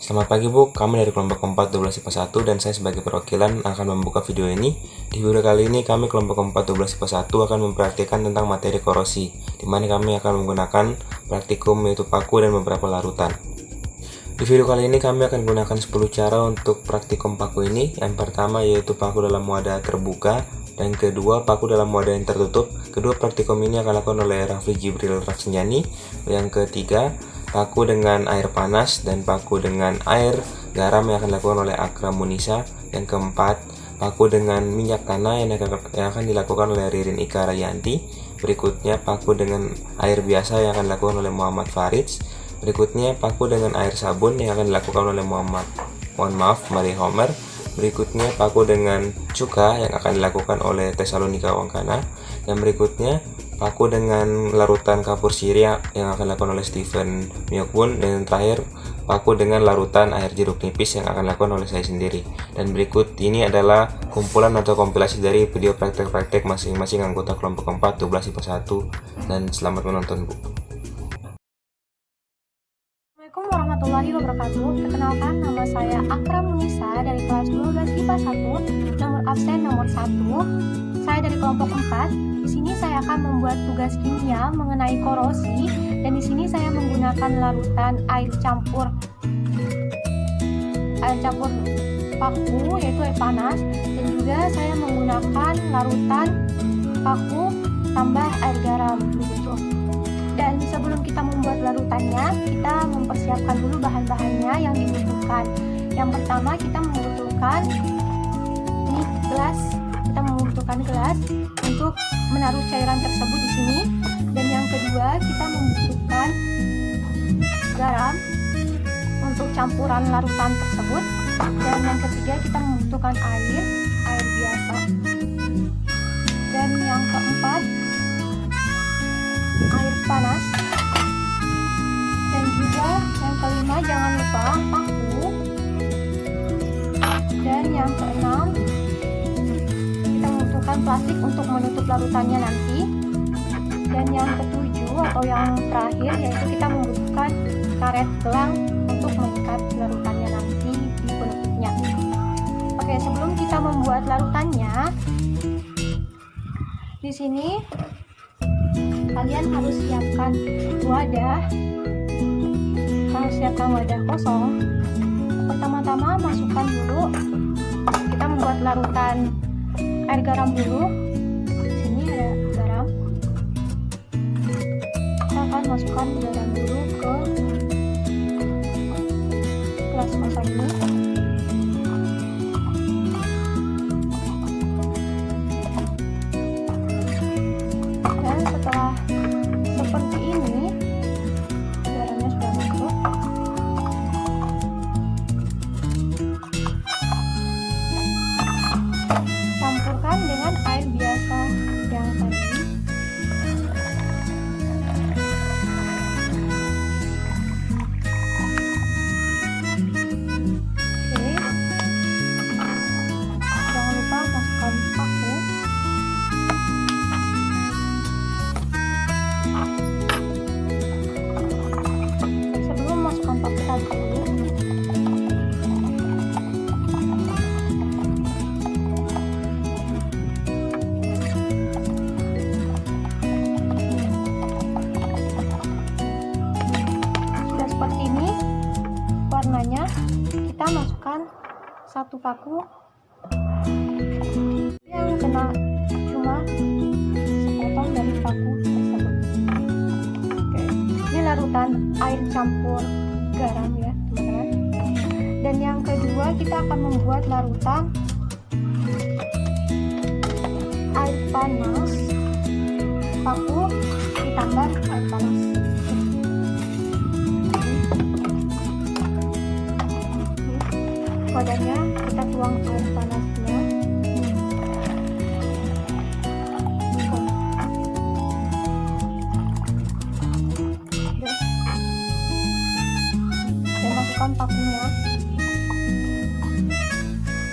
Selamat pagi Bu, kami dari kelompok 4 12 IPA 1 dan saya sebagai perwakilan akan membuka video ini. Di video kali ini kami kelompok 4 12 IPA 1 akan mempraktikkan tentang materi korosi, di mana kami akan menggunakan praktikum yaitu paku dan beberapa larutan. Di video kali ini kami akan gunakan 10 cara untuk praktikum paku ini. Yang pertama yaitu paku dalam wadah terbuka, dan kedua paku dalam wadah yang tertutup. Kedua praktikum ini akan dilakukan oleh Rafli Jibril Raksenjani. Yang ketiga paku dengan air panas dan paku dengan air garam yang akan dilakukan oleh Akram Munisa. Yang keempat paku dengan minyak tanah yang akan dilakukan oleh Ririn Ika Rayanti. Berikutnya paku dengan air biasa yang akan dilakukan oleh Muhammad Farid. Berikutnya paku dengan air sabun yang akan dilakukan oleh Mari Homer. Berikutnya paku dengan cuka yang akan dilakukan oleh Tesalonika Wangkana. Dan berikutnya paku dengan larutan kapur sirih yang akan dilakukan oleh Stephen Myokwon. Dan yang terakhir paku dengan larutan air jeruk nipis yang akan dilakukan oleh saya sendiri. Dan berikut ini adalah kumpulan atau kompilasi dari video praktek-praktek masing-masing anggota kelompok 4 12 IPA 1. Dan selamat menonton Bu. Assalamualaikum warahmatullahi wabarakatuh. Perkenalkan, nama saya Akram Munisa dari kelas 12 IPA 1, nomor absen nomor 1. Saya dari kelompok 4. Di sini saya akan membuat tugas kimia mengenai korosi, dan di sini saya menggunakan larutan air campur paku yaitu air panas, dan juga saya menggunakan larutan paku tambah air garam begitu. Dan sebelum kita membuat larutannya, kita mempersiapkan dulu bahan-bahannya yang dibutuhkan. Yang pertama kita membutuhkan ini gelas. Kita membutuhkan gelas untuk menaruh cairan tersebut di sini. Dan yang kedua kita membutuhkan garam untuk campuran larutan tersebut. Dan yang ketiga kita membutuhkan air biasa. Dan yang keempat air panas, dan juga yang kelima jangan lupa paku, dan yang keenam kita membutuhkan plastik untuk menutup larutannya nanti, dan yang ketujuh atau yang terakhir yaitu kita membutuhkan karet gelang untuk mengikat larutannya nanti di penutupnya. Oke, sebelum kita membuat larutannya, di sini kalian harus siapkan wadah kosong. Pertama-tama masukkan dulu, kita membuat larutan air garam dulu. Di sini ada garam. Kita akan masukkan garam dulu ke gelas kosong ini. Dan setelah seperti ini, garamnya sudah masuk. Campurkan dengan air biasa yang tadi. Oke. Jangan lupa masukkan paku. Sebelum masukkan paku tadi, sudah seperti ini warnanya. Kita masukkan satu paku yang kena cuma sepotong dari paku tersebut. Oke, ini larutan air campur garam ya teman-teman. Dan yang kedua kita akan membuat larutan air panas, paku ditambah air panas. Wadahnya kita tuang air panasnya. Dan masukkan pakunya.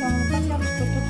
Jangan lupa kita harus tutup.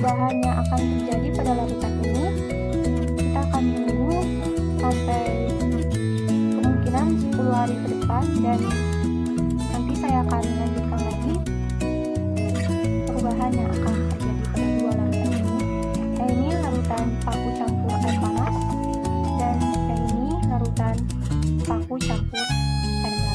perubahan yang akan terjadi pada larutan ini, kita akan menunggu sampai kemungkinan 10 hari ke depan, dan nanti saya akan lanjutkan lagi perubahan yang akan terjadi pada dua larutan ini. Yang ini larutan paku campur air panas, dan yang ini larutan paku campur air garam.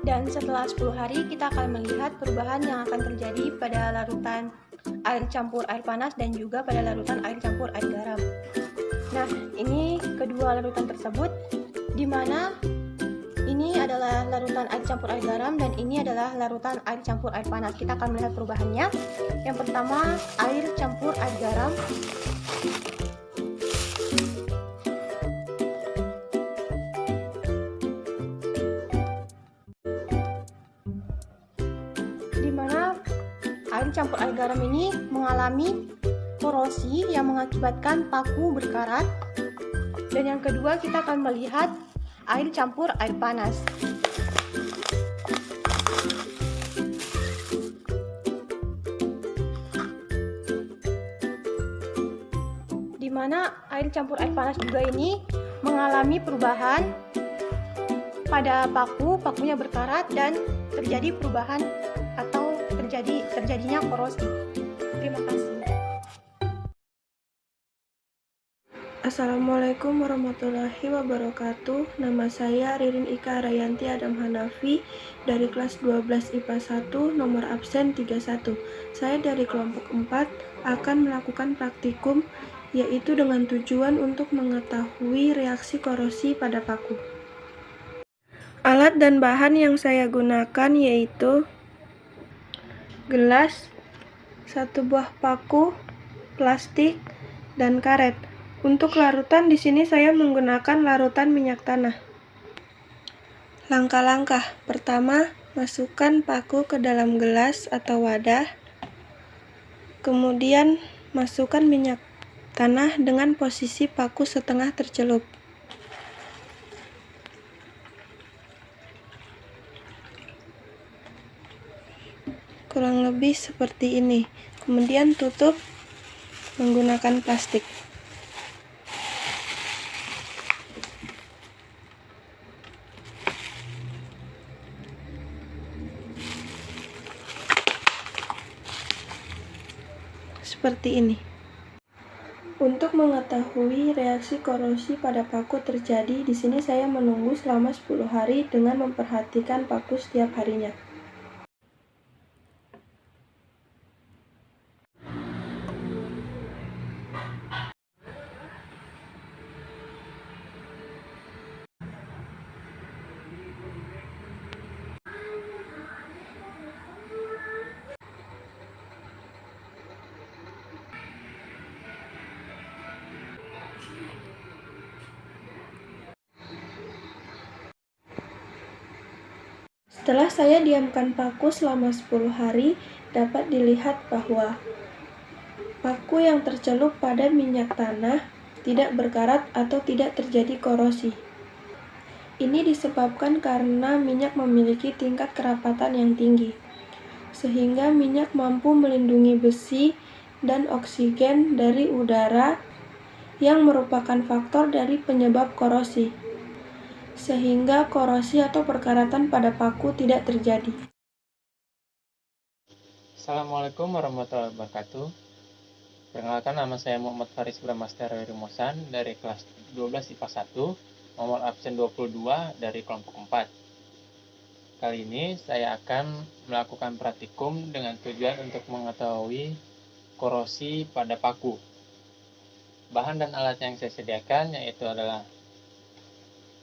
Dan setelah 10 hari kita akan melihat perubahan yang akan terjadi pada larutan air campur air panas dan juga pada larutan air campur air garam. Nah, ini kedua larutan tersebut, di mana ini adalah larutan air campur air garam dan ini adalah larutan air campur air panas. Kita akan melihat perubahannya. Yang pertama, air campur air garam. Di mana air campur air garam ini mengalami korosi yang mengakibatkan paku berkarat. Dan yang kedua, kita akan melihat air campur air panas. Di mana air campur air panas juga ini mengalami perubahan pada pakunya berkarat dan terjadi perubahan atau terjadinya korosi. Terima kasih. Assalamualaikum warahmatullahi wabarakatuh. Nama saya Ririn Ika Rayanti Adam Hanafi dari kelas 12 IPA 1 nomor absen 31. Saya dari kelompok 4 akan melakukan praktikum, yaitu dengan tujuan untuk mengetahui reaksi korosi pada paku. Alat dan bahan yang saya gunakan yaitu gelas, 1 buah paku, plastik, dan karet. Untuk larutan di sini saya menggunakan larutan minyak tanah. Langkah-langkah pertama, masukkan paku ke dalam gelas atau wadah. Kemudian masukkan minyak tanah dengan posisi paku setengah tercelup. Kurang lebih seperti ini. Kemudian tutup menggunakan plastik. Seperti ini. Untuk mengetahui reaksi korosi pada paku terjadi, di sini saya menunggu selama 10 hari dengan memperhatikan paku setiap harinya. Setelah saya diamkan paku selama 10 hari, dapat dilihat bahwa paku yang tercelup pada minyak tanah tidak berkarat atau tidak terjadi korosi. Ini disebabkan karena minyak memiliki tingkat kerapatan yang tinggi, sehingga minyak mampu melindungi besi dan oksigen dari udara yang merupakan faktor dari penyebab korosi, sehingga korosi atau perkaratan pada paku tidak terjadi. Assalamualaikum warahmatullahi wabarakatuh. Perkenalkan, nama saya Muhammad Faris Bramastera Rumosan dari kelas 12 IPA 1, nomor absen 22 dari kelompok 4. Kali ini saya akan melakukan praktikum dengan tujuan untuk mengetahui korosi pada paku. Bahan dan alat yang saya sediakan yaitu adalah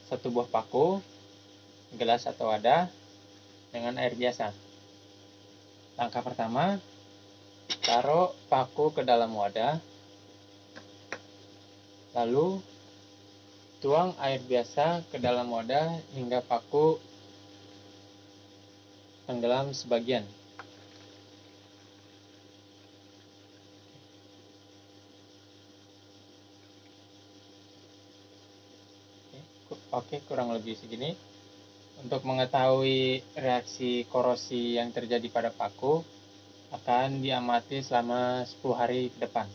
1 buah paku, gelas atau wadah, dengan air biasa. Langkah pertama, taruh paku ke dalam wadah, lalu tuang air biasa ke dalam wadah hingga paku tenggelam sebagian. Oke, kurang lebih segini. Untuk mengetahui reaksi korosi yang terjadi pada paku akan diamati selama 10 hari ke depan.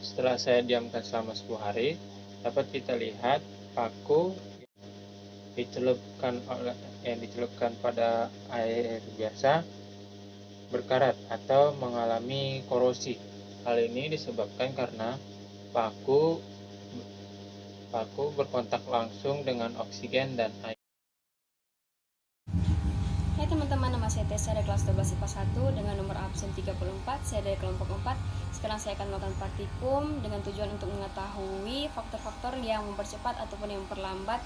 Setelah saya diamkan selama 10 hari, dapat kita lihat paku dicelupkan pada air biasa berkarat atau mengalami korosi. Hal ini disebabkan karena paku berkontak langsung dengan oksigen dan air. Hai teman-teman, nama saya Tessa dari kelas 12 IPA 1 dengan nomor absen 34. Saya dari kelompok 4. Sekarang saya akan melakukan praktikum dengan tujuan untuk mengetahui faktor-faktor yang mempercepat ataupun yang memperlambat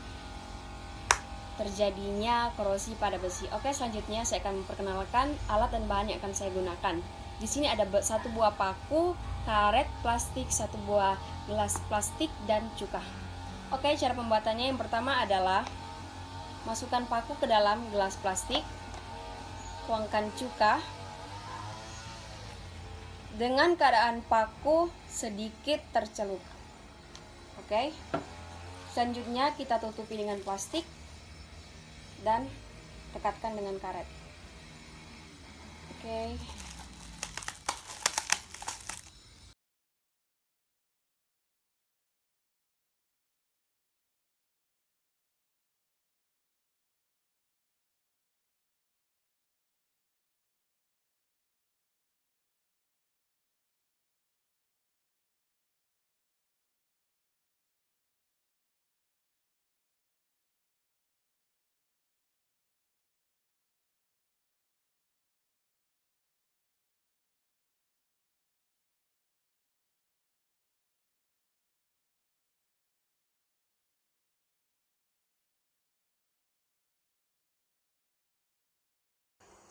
terjadinya korosi pada besi. Oke, selanjutnya saya akan memperkenalkan alat dan bahan yang akan saya gunakan. Di sini ada satu buah paku, karet plastik, satu buah gelas plastik, dan cuka. Oke, cara pembuatannya yang pertama adalah masukkan paku ke dalam gelas plastik, tuangkan cuka dengan keadaan paku sedikit tercelup. Oke. Selanjutnya kita tutupi dengan plastik dan rekatkan dengan karet. Oke.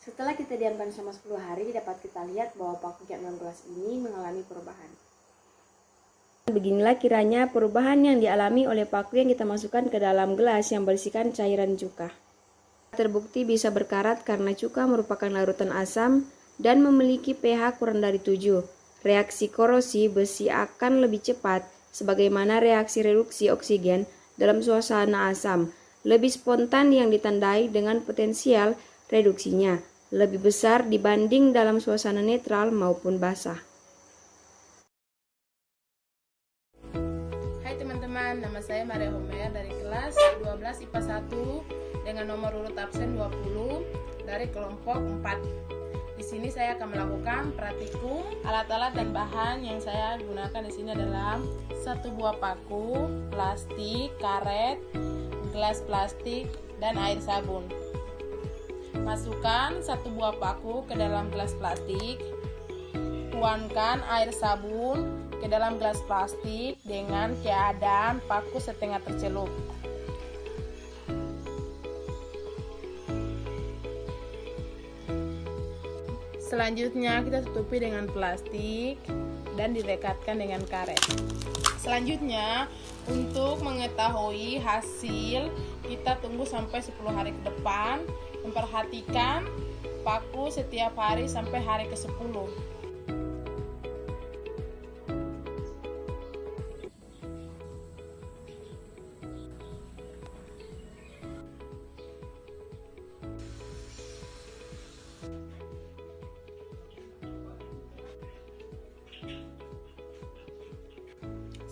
Setelah kita diamkan selama 10 hari, dapat kita lihat bahwa paku cat dalam gelas ini mengalami perubahan. Beginilah kiranya perubahan yang dialami oleh paku yang kita masukkan ke dalam gelas yang berisikan cairan cuka. Terbukti bisa berkarat karena cuka merupakan larutan asam dan memiliki pH kurang dari 7. Reaksi korosi besi akan lebih cepat sebagaimana reaksi reduksi oksigen dalam suasana asam. lebih spontan yang ditandai dengan potensial reduksinya lebih besar dibanding dalam suasana netral maupun basah. Hai teman-teman, nama saya Maria Homer dari kelas 12 IPA 1 dengan nomor urut absen 20 dari kelompok 4. Di sini saya akan melakukan praktikum. Alat-alat dan bahan yang saya gunakan di sini adalah 1 buah paku, plastik, karet, gelas plastik, dan air sabun. Masukkan 1 buah paku ke dalam gelas plastik. Tuangkan air sabun ke dalam gelas plastik dengan keadaan paku setengah tercelup. Selanjutnya kita tutupi dengan plastik dan dilekatkan dengan karet. Selanjutnya untuk mengetahui hasil kita tunggu sampai 10 hari ke depan. Memperhatikan paku setiap hari sampai hari ke-10.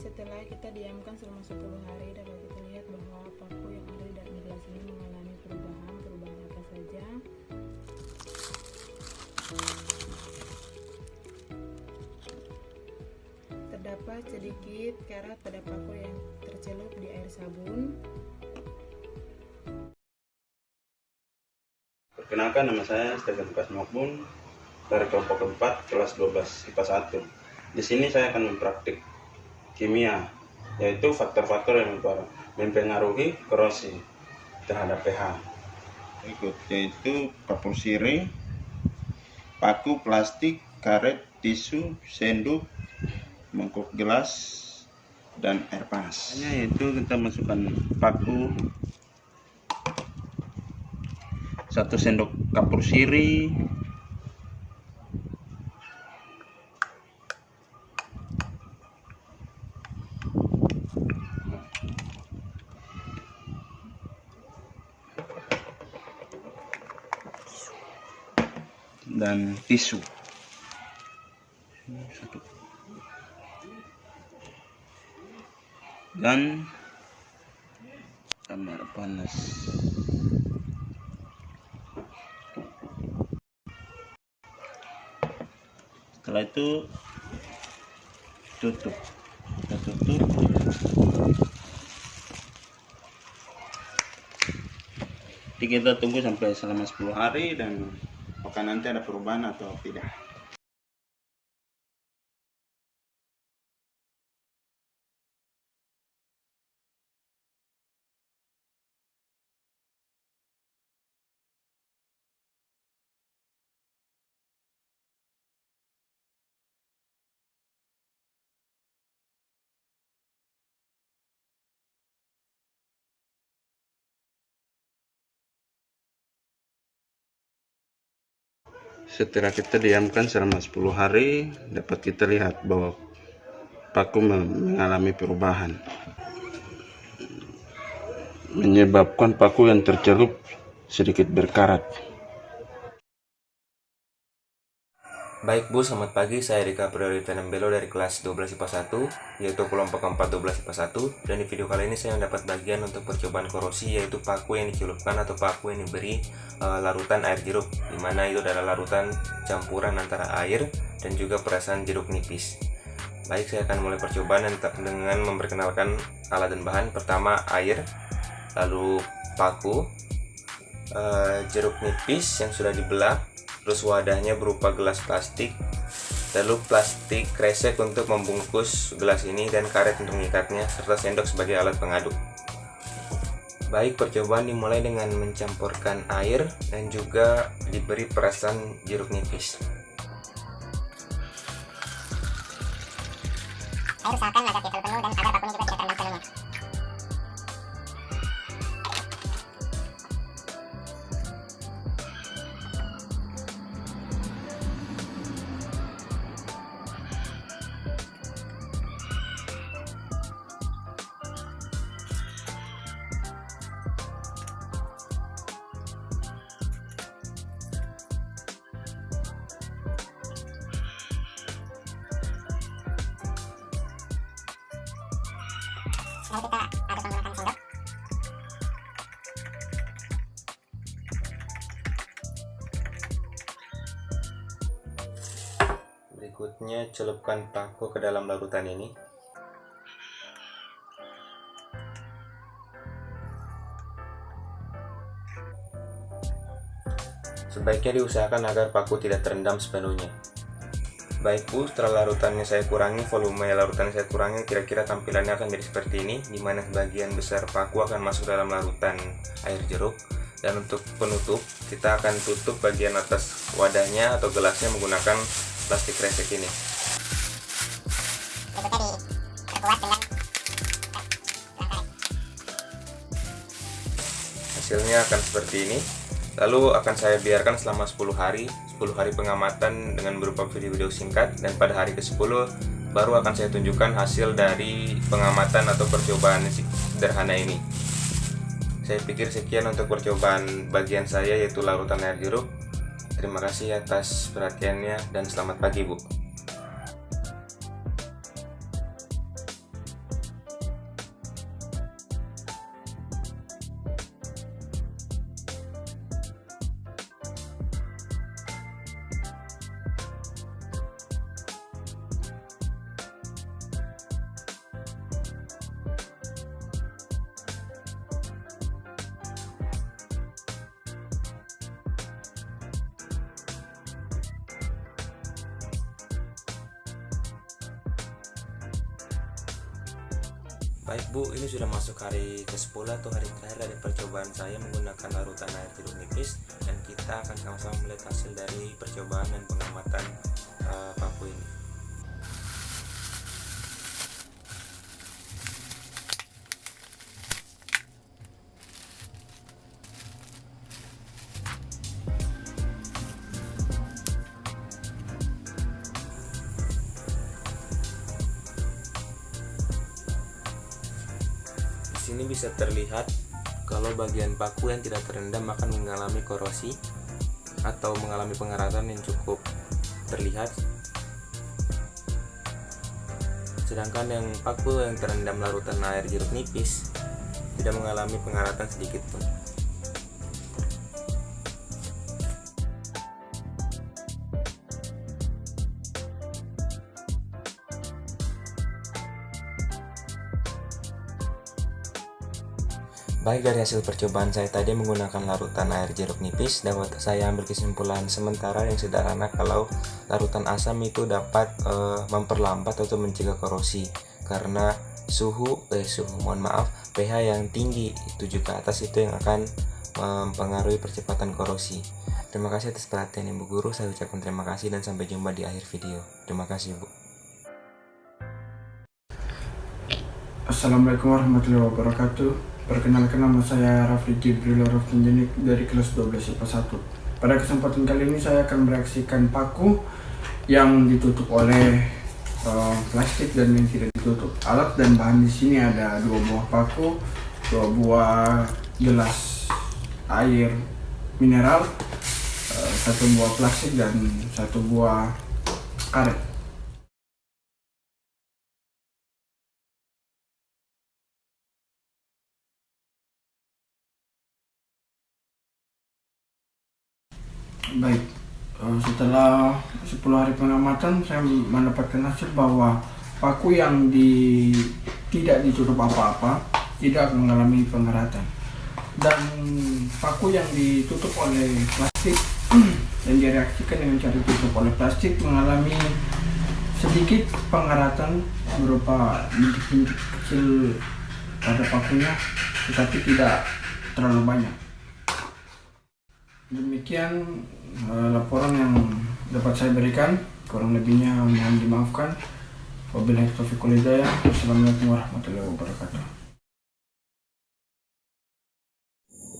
Setelah kita diamkan selama 10 hari, dapat kita lihat bahwa paku yang ada di dalam gelas ini mengalami perubahan apa saja. Terdapat sedikit karat pada paku yang tercelup di air sabun. Perkenalkan, nama saya Stephen Kasmokbun dari kelompok 4 kelas 12 IPA 1. Di sini saya akan mempraktik kimia, yaitu faktor-faktor yang mempengaruhi korosi terhadap pH. Berikut yaitu kapur sirih, paku plastik, karet, tisu, sendok, mangkok gelas, dan air panas. Yaitu kita masukkan paku, 1 sendok kapur sirih, dan tisu. Dan air panas. Setelah itu tutup. Kita tutup. Jadi kita tunggu sampai selama 10 hari dan apakah nanti ada perubahan atau tidak. Setelah kita diamkan selama 10 hari, dapat kita lihat bahwa paku mengalami perubahan, menyebabkan paku yang tercelup sedikit berkarat. Baik Bu, selamat pagi. Saya Rika Priorita Nembelo dari kelas 12 IPA 1, yaitu kelompok 4 12 IPA 1. Dan di video kali ini saya mendapat bagian untuk percobaan korosi, yaitu paku yang dicelupkan atau paku yang diberi larutan air jeruk, dimana itu adalah larutan campuran antara air dan juga perasan jeruk nipis. Baik, saya akan mulai percobaan dengan memperkenalkan alat dan bahan. Pertama air, lalu paku, jeruk nipis yang sudah dibelah, terus wadahnya berupa gelas plastik, lalu plastik kresek untuk membungkus gelas ini, dan karet untuk mengikatnya, serta sendok sebagai alat pengaduk. Baik, percobaan dimulai dengan mencampurkan air dan juga diberi perasan jeruk nipis. Air usahakan agar tidak terlalu penuh dan agar pakunya juga tidak terlalu penuh. Berikutnya celupkan paku ke dalam larutan ini. Sebaiknya diusahakan agar paku tidak terendam sepenuhnya. Baik Bu, setelah larutannya saya kurangi, volume larutan saya kurangi, kira-kira tampilannya akan jadi seperti ini, di mana sebagian besar paku akan masuk dalam larutan air jeruk. Dan untuk penutup, kita akan tutup bagian atas wadahnya atau gelasnya menggunakan plastik kresek ini. Hasilnya akan seperti ini. Lalu akan saya biarkan selama 10 hari pengamatan dengan berupa video-video singkat, dan pada hari ke-10 baru akan saya tunjukkan hasil dari pengamatan atau percobaan sederhana ini. Saya pikir sekian untuk percobaan bagian saya, yaitu larutan air jeruk. Terima kasih atas perhatiannya dan selamat pagi Bu. Baik Bu, ini sudah masuk hari ke-10 atau hari terakhir dari percobaan saya menggunakan larutan air jeruk nipis, dan kita akan sama-sama melihat hasil dari percobaan dan pengamatan paku ini. Di sini bisa terlihat kalau bagian paku yang tidak terendam akan mengalami korosi atau mengalami pengeratan yang cukup terlihat. Sedangkan yang paku yang terendam larutan air jeruk nipis tidak mengalami pengeratan sedikit pun. Baik, dari hasil percobaan saya tadi menggunakan larutan air jeruk nipis, dapat saya ambil kesimpulan sementara yang sederhana kalau larutan asam itu dapat memperlambat atau mencegah korosi, karena pH yang tinggi 7 ke atas itu yang akan mempengaruhi percepatan korosi. Terima kasih atas perhatian Ibu Guru, saya ucapkan terima kasih dan sampai jumpa di akhir video. Terima kasih Bu. Assalamualaikum warahmatullahi wabarakatuh. Perkenalkan, nama saya Rafli Jibril Rafli dari kelas 12 IPA 1. Pada kesempatan kali ini saya akan mereaksikan paku yang ditutup oleh plastik dan yang tidak ditutup. Alat dan bahan di sini ada 2 buah paku, 2 buah gelas air mineral, 1 buah plastik dan 1 buah karet. Baik, setelah 10 hari pengamatan saya mendapatkan hasil bahwa paku yang tidak ditutup apa-apa tidak mengalami pengeratan, dan paku yang ditutup oleh plastik dan direaksikan dengan cara ditutup oleh plastik mengalami sedikit pengeratan berupa bintik-bintik kecil pada pakunya, tetapi tidak terlalu banyak. Demikian laporan yang dapat saya berikan, kurang lebihnya mohon dimaafkan. Wabillahi taufiq wal hidayah. Wassalamualaikum warahmatullahi wabarakatuh.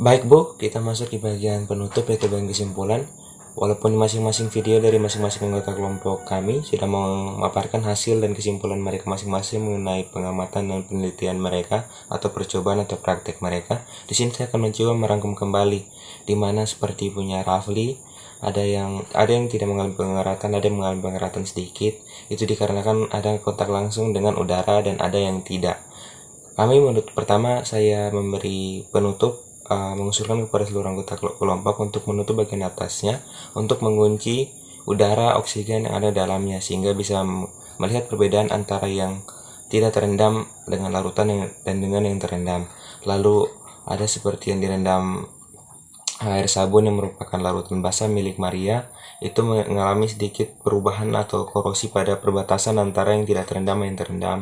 Baik Bu, kita masuk di bagian penutup, yaitu bagian kesimpulan. Walaupun masing-masing video dari masing-masing anggota kelompok kami sudah memaparkan hasil dan kesimpulan mereka masing-masing mengenai pengamatan dan penelitian mereka atau percobaan atau praktek mereka, di sini saya akan mencoba merangkum kembali, di mana seperti punya Rafli, ada yang tidak mengalami pengeratan, ada yang mengalami pengeratan sedikit. Itu dikarenakan ada kontak langsung dengan udara dan ada yang tidak. Pertama saya memberi penutup, mengusulkan kepada seluruh anggota kelompok untuk menutup bagian atasnya untuk mengunci udara oksigen yang ada dalamnya, sehingga bisa melihat perbedaan antara yang tidak terendam dengan larutan dan dengan yang terendam. Lalu ada seperti yang direndam air sabun yang merupakan larutan basah milik Maria, itu mengalami sedikit perubahan atau korosi pada perbatasan antara yang tidak terendam dan yang terendam.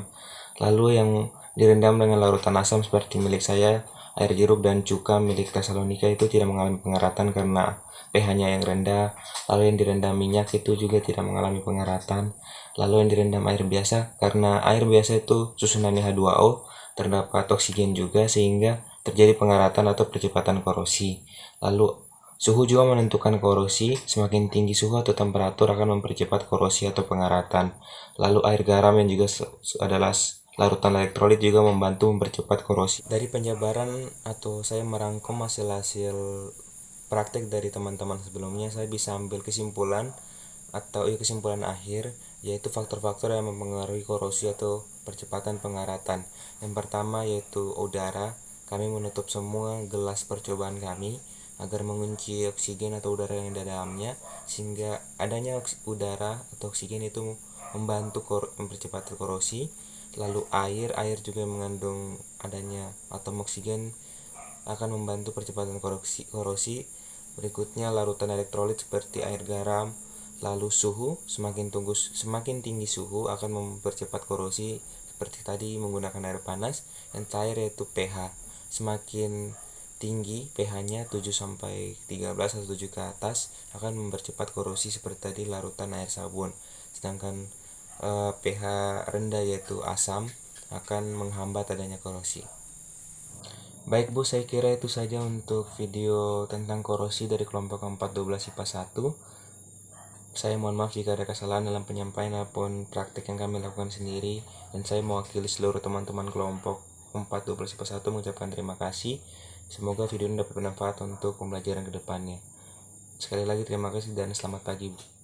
Lalu yang direndam dengan larutan asam seperti milik saya, air jeruk dan cuka milik Tesalonika itu tidak mengalami pengeratan karena pH-nya yang rendah. Lalu yang direndam minyak itu juga tidak mengalami pengeratan. Lalu yang direndam air biasa, karena air biasa itu susunannya H2O, terdapat oksigen juga sehingga terjadi pengeratan atau percepatan korosi. Lalu suhu juga menentukan korosi, semakin tinggi suhu atau temperatur akan mempercepat korosi atau pengeratan. Lalu air garam yang juga adalah larutan elektrolit juga membantu mempercepat korosi. Dari penjabaran atau saya merangkum hasil-hasil praktek dari teman-teman sebelumnya, saya bisa ambil kesimpulan atau kesimpulan akhir, yaitu faktor-faktor yang mempengaruhi korosi atau percepatan pengeratan. Yang pertama yaitu udara. Kami menutup semua gelas percobaan kami agar mengunci oksigen atau udara yang ada dalamnya, sehingga adanya udara atau oksigen itu membantu mempercepat korosi. Lalu air juga mengandung adanya atom oksigen akan membantu percepatan korosi. Berikutnya larutan elektrolit seperti air garam. Lalu suhu, semakin tinggi suhu akan mempercepat korosi seperti tadi menggunakan air panas. Yang terakhir yaitu pH. Semakin tinggi pH-nya 7-13 atau 7 ke atas akan mempercepat korosi seperti tadi larutan air sabun. Sedangkan pH rendah yaitu asam akan menghambat adanya korosi. Baik Bu, saya kira itu saja untuk video tentang korosi dari kelompok 412 IPA 1. Saya mohon maaf jika ada kesalahan dalam penyampaian maupun praktek yang kami lakukan sendiri, dan saya mewakili seluruh teman-teman kelompok 412 IPA 1 mengucapkan terima kasih. Semoga video ini dapat bermanfaat untuk pembelajaran ke depannya. Sekali lagi terima kasih dan selamat pagi Bu.